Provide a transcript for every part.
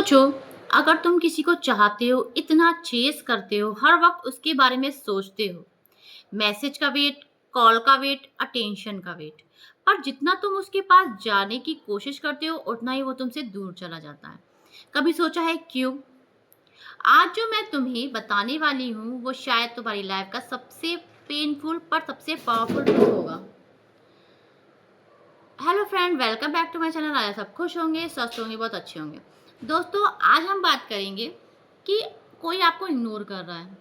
सोचो, अगर तुम किसी को चाहते हो, इतना चेस करते हो, हर वक्त उसके बारे में सोचते हो, मैसेज का वेट, कॉल का वेट, अटेंशन का वेट, पर जितना तुम उसके पास जाने की कोशिश करते हो, उतना ही वो तुमसे दूर चला जाता है। कभी सोचा है क्यों? आज जो मैं तुम्हें बताने वाली हूँ, वो शायद तुम्हारी लाइफ का सबसे पेनफुल पर सबसे पावरफुल ट्रूथ होगा। Hello friend, welcome back to my channel. आया सब खुश होंगे, स्वस्थ होंगे, बहुत अच्छे होंगे। दोस्तों, आज हम बात करेंगे कि कोई आपको इग्नोर कर रहा है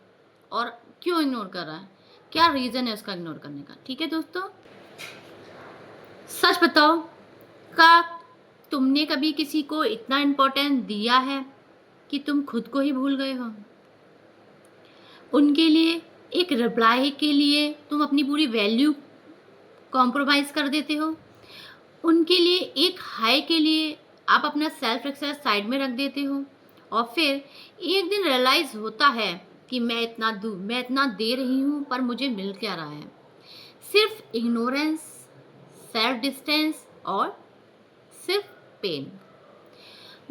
और क्यों इग्नोर कर रहा है, क्या रीज़न है उसका इग्नोर करने का। ठीक है दोस्तों, सच बताओ, का तुमने कभी किसी को इतना इम्पोर्टेंस दिया है कि तुम खुद को ही भूल गए हो? उनके लिए एक रिप्लाई के लिए तुम अपनी पूरी वैल्यू कॉम्प्रोमाइज़ कर देते हो। उनके लिए एक हाय के लिए आप अपना सेल्फ रिस्पेक्ट साइड में रख देते हो और फिर एक दिन रियलाइज होता है कि मैं इतना दे रही हूँ, पर मुझे मिल क्या रहा है? सिर्फ इग्नोरेंस, सेल्फ डिस्टेंस और सिर्फ पेन।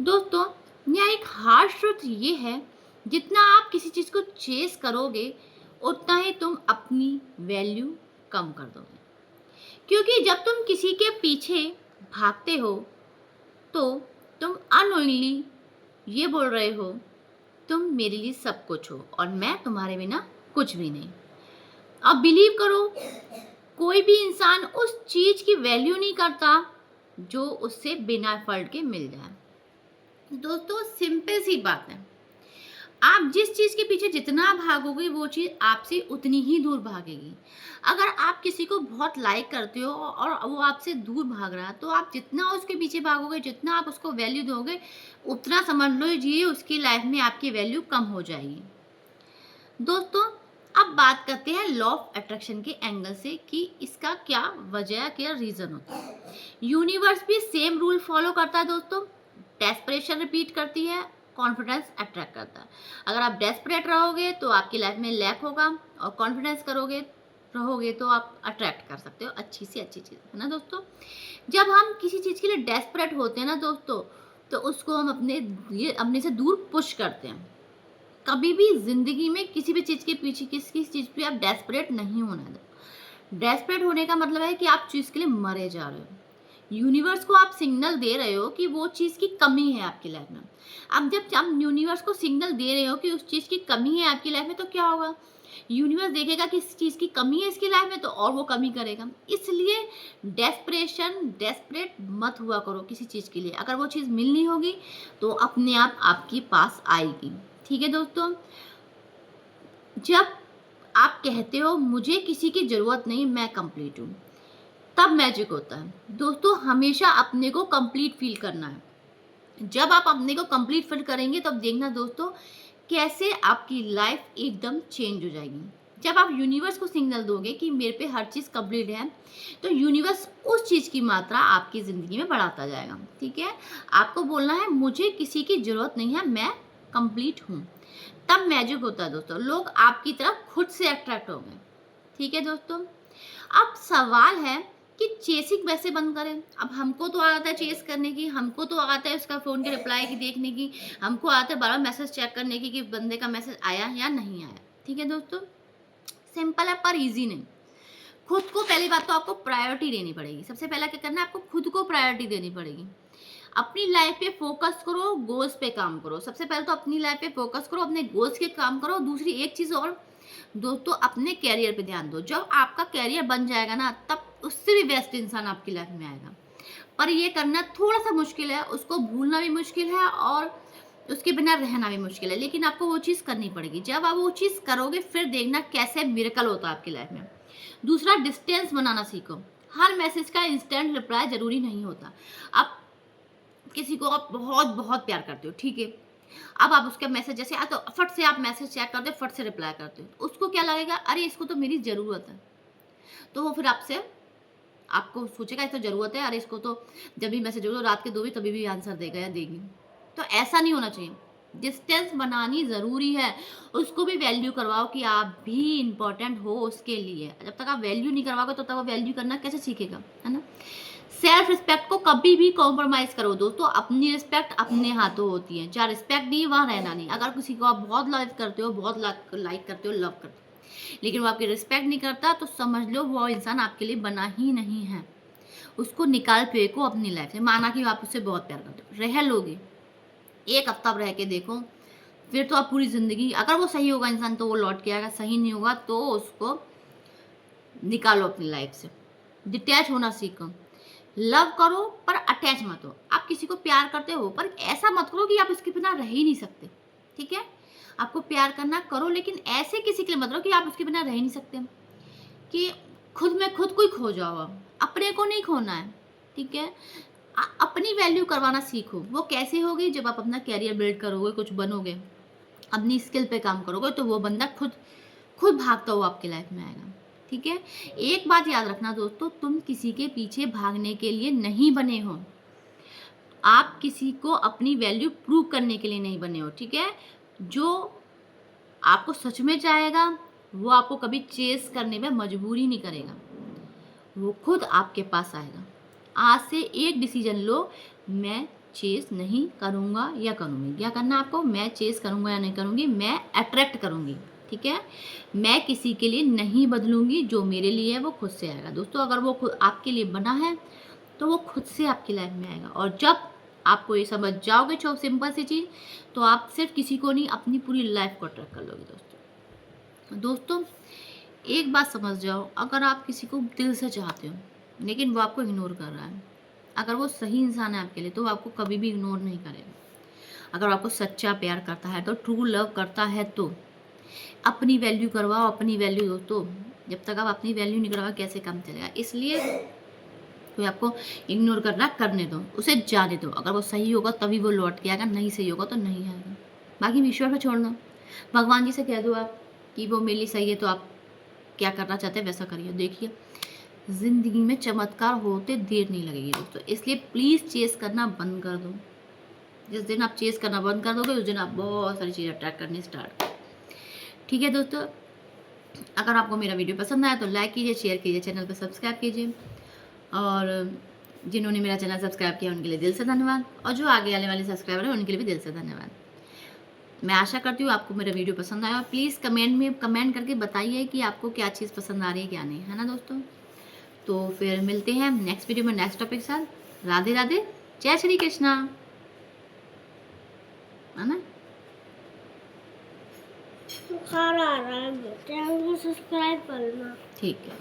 दोस्तों, यहाँ एक हार्श ट्रुथ ये है, जितना आप किसी चीज़ को चेस करोगे, उतना ही तुम अपनी वैल्यू कम कर दोगे। क्योंकि जब तुम किसी के पीछे भागते हो, तो तुम अननोइंगली ये बोल रहे हो, तुम मेरे लिए सब कुछ हो और मैं तुम्हारे बिना कुछ भी नहीं। अब बिलीव करो, कोई भी इंसान उस चीज़ की वैल्यू नहीं करता जो उससे बिना एफर्ट के मिल जाए। दोस्तों, सिंपल सी बात है, आप जिस चीज़ के पीछे जितना भागोगे, वो चीज़ आपसे उतनी ही दूर भागेगी। अगर आप किसी को बहुत लाइक करते हो और वो आपसे दूर भाग रहा है, तो आप जितना उसके पीछे भागोगे, जितना आप उसको वैल्यू दोगे, उतना समझ लीजिए उसकी लाइफ में आपकी वैल्यू कम हो जाएगी। दोस्तों, अब बात करते हैं लॉ ऑफ अट्रैक्शन के एंगल से कि इसका क्या वजह, क्या रीज़न होता है। यूनिवर्स भी सेम रूल फॉलो करता है दोस्तों। डेस्परेशन रिपीट करती है, कॉन्फिडेंस अट्रैक्ट करता है। अगर आप डेस्परेट रहोगे तो आपकी लाइफ में लैक होगा, और कॉन्फिडेंस रहोगे तो आप अट्रैक्ट कर सकते हो अच्छी से अच्छी चीज़, है ना दोस्तों। जब हम किसी चीज़ के लिए डेस्परेट होते हैं ना दोस्तों, तो उसको हम अपने से दूर पुश करते हैं। कभी भी ज़िंदगी में किसी भी चीज़ के पीछे, किसी चीज़ पे आप डेस्परेट नहीं होना है। डेस्परेट होने का मतलब है कि आप चीज़ के लिए मरे जा रहे हो। यूनिवर्स को आप सिग्नल दे रहे हो कि वो चीज़ की कमी है आपकी लाइफ में। अब जब आप यूनिवर्स को सिग्नल दे रहे हो कि उस चीज़ की कमी है आपकी लाइफ में, तो क्या होगा? यूनिवर्स देखेगा कि इस चीज़ की कमी है इसकी लाइफ में, तो और वो कमी करेगा। इसलिए डेस्परेट मत हुआ करो किसी चीज़ के लिए। अगर वो चीज़ मिलनी होगी तो अपने आप आपके पास आएगी। ठीक है दोस्तों, जब आप कहते हो मुझे किसी की ज़रूरत नहीं, मैं कंप्लीट हूँ, तब मैजिक होता है। दोस्तों, हमेशा अपने को कंप्लीट फील करना है। जब आप अपने को कंप्लीट फील करेंगे, तब देखना दोस्तों, कैसे आपकी लाइफ एकदम चेंज हो जाएगी। जब आप यूनिवर्स को सिग्नल दोगे कि मेरे पे हर चीज़ कंप्लीट है, तो यूनिवर्स उस चीज़ की मात्रा आपकी ज़िंदगी में बढ़ाता जाएगा। ठीक है, आपको बोलना है मुझे किसी की ज़रूरत नहीं है, मैं कंप्लीट हूँ। तब मैजिक होता है दोस्तों, लोग आपकी तरफ खुद से अट्रैक्ट होंगे। ठीक है दोस्तों, अब सवाल है कि चेसिंग कैसे बंद करें। अब हमको तो आता है चेस करने की, हमको तो आता है उसका फ़ोन के रिप्लाई की देखने की, हमको आता है बार-बार मैसेज चेक करने की कि बंदे का मैसेज आया या नहीं आया। ठीक है दोस्तों, सिंपल है पर ईज़ी नहीं। खुद को पहली बात तो आपको प्रायोरिटी देनी पड़ेगी। सबसे पहला क्या करना है, आपको खुद को प्रायोरिटी देनी पड़ेगी। अपनी लाइफ पे फोकस करो, गोल्स पे काम करो। सबसे पहले तो अपनी लाइफ पे फोकस करो, अपने गोल्स के काम करो। दूसरी एक चीज़ और दोस्तों, अपने करियर पे ध्यान दो। जब आपका करियर बन जाएगा ना, तब उससे भी बेस्ट इंसान आपकी लाइफ में आएगा। पर ये करना थोड़ा सा मुश्किल है, उसको भूलना भी मुश्किल है और उसके बिना रहना भी मुश्किल है, लेकिन आपको वो चीज़ करनी पड़ेगी। जब आप वो चीज़ करोगे, फिर देखना कैसे मिरेकल होता है आपकी लाइफ में। दूसरा, डिस्टेंस बनाना सीखो। हर मैसेज का इंस्टेंट रिप्लाई ज़रूरी नहीं होता। आप किसी को आप बहुत बहुत प्यार करते हो, ठीक है, अब आप उसका मैसेज जैसे आता तो फट से आप मैसेज चेक करते हो, फट से रिप्लाई करते हो, तो उसको क्या लगेगा, अरे इसको तो मेरी ज़रूरत है। तो वो फिर आपसे आपको सोचेगा इसको ज़रूरत है, अरे इसको तो जब भी मैसेज हो रात के 2 बजे तभी भी आंसर देगा या देगी। तो ऐसा नहीं होना चाहिए। डिस्टेंस बनानी ज़रूरी है। उसको भी वैल्यू करवाओ कि आप भी इम्पोर्टेंट हो उसके लिए। जब तक आप वैल्यू नहीं करवाओगे, तो तब वो वैल्यू करना कैसे सीखेगा, है ना? सेल्फ रिस्पेक्ट को कभी भी कॉम्प्रोमाइज करो दोस्तों। अपनी रिस्पेक्ट अपने हाथों होती है। जहाँ रिस्पेक्ट नहीं, वहाँ रहना नहीं। अगर किसी को आप बहुत लाइक करते हो, बहुत लाइक करते हो, लव करते हो, लेकिन वो आपकी रिस्पेक्ट नहीं करता, तो समझ लो वो इंसान आपके लिए बना ही नहीं है। उसको निकाल फेंको अपनी लाइफ से। माना कि आप उससे बहुत प्यार करते हो, रह लोगे, एक हफ्ता रह के देखो, फिर तो आप पूरी जिंदगी, अगर वो सही होगा इंसान तो वो लौट के आएगा, सही नहीं होगा तो उसको निकालो अपनी लाइफ से। डिटैच होना सीखो। लव करो पर अटैच मत हो। आप किसी को प्यार करते हो पर ऐसा मत करो कि आप उसके बिना रह ही नहीं सकते। ठीक है, आपको प्यार करना करो, लेकिन ऐसे किसी के लिए मत रहो कि आप उसके बिना रह ही नहीं सकते, कि खुद में खुद को ही खो जाओ। आप अपने को नहीं खोना है। ठीक है, अपनी वैल्यू करवाना सीखो। वो कैसे होगी? जब आप अपना कैरियर बिल्ड करोगे, कुछ बनोगे, अपनी स्किल पे काम करोगे, तो वो बंदा खुद खुद भागता हुआ आपकी लाइफ में आएगा। ठीक है, एक बात याद रखना दोस्तों, तुम किसी के पीछे भागने के लिए नहीं बने हो। आप किसी को अपनी वैल्यू प्रूव करने के लिए नहीं बने हो। ठीक है, जो आपको सच में चाहेगा वो आपको कभी चेस करने में मजबूरी नहीं करेगा, वो खुद आपके पास आएगा। आज से एक डिसीजन लो, मैं चेस नहीं करूँगा या करूँगी। क्या करना आपको? मैं चेस करूँगा या नहीं करूँगी, मैं अट्रैक्ट करूँगी। ठीक है, मैं किसी के लिए नहीं बदलूँगी, जो मेरे लिए है वो खुद से आएगा। दोस्तों, अगर वो खुद आपके लिए बना है तो वो खुद से आपकी लाइफ में आएगा। और जब आपको ये समझ जाओगे, जो सिंपल सी चीज़, तो आप सिर्फ किसी को नहीं, अपनी पूरी लाइफ को अट्रैक्ट कर लोगे। दोस्तों, एक बात समझ जाओ, अगर आप किसी को दिल से चाहते हो लेकिन वो आपको इग्नोर कर रहा है, अगर वो सही इंसान है आपके लिए, तो वो आपको कभी भी इग्नोर नहीं करेगा। अगर आपको सच्चा प्यार करता है, तो ट्रू लव करता है, तो अपनी वैल्यू करवाओ। अपनी वैल्यू दोस्तों, जब तक आप अपनी वैल्यू नहीं करवाओ कैसे काम चलेगा? इसलिए कोई आपको इग्नोर कर रहा, करने दो, उसे जाने दो। अगर वो सही होगा तभी वो लौट के आएगा, नहीं सही होगा तो नहीं आएगा। बाकी ईश्वर पे छोड़ दो। भगवान जी से कह दो आप कि वो मेरे लिए सही है, तो आप क्या करना चाहते हैं वैसा करिए। देखिए, ज़िंदगी में चमत्कार होते देर नहीं लगेगी दोस्तों। इसलिए प्लीज़ चेस करना बंद कर दो। जिस दिन आप चेस करना बंद कर दोगे, उस दिन आप बहुत सारी चीज़ें अट्रैक्ट करनी स्टार्ट। ठीक है दोस्तों, अगर आपको मेरा वीडियो पसंद आया तो लाइक कीजिए, शेयर कीजिए, चैनल पर सब्सक्राइब कीजिए। और जिन्होंने मेरा चैनल सब्सक्राइब किया उनके लिए दिल से धन्यवाद, और जो आगे आने वाले सब्सक्राइबर हैं उनके लिए भी दिल से धन्यवाद। मैं आशा करती हूँ आपको मेरा वीडियो पसंद आया। प्लीज़ कमेंट में कमेंट करके बताइए कि आपको क्या चीज़ पसंद आ रही है, क्या नहीं, है ना दोस्तों। तो फिर मिलते हैं नेक्स्ट वीडियो में नेक्स्ट टॉपिक के साथ। राधे राधे, जय श्री कृष्णा, है ना। बुखार आ रहा है, चैनल को सब्सक्राइब करना। ठीक है।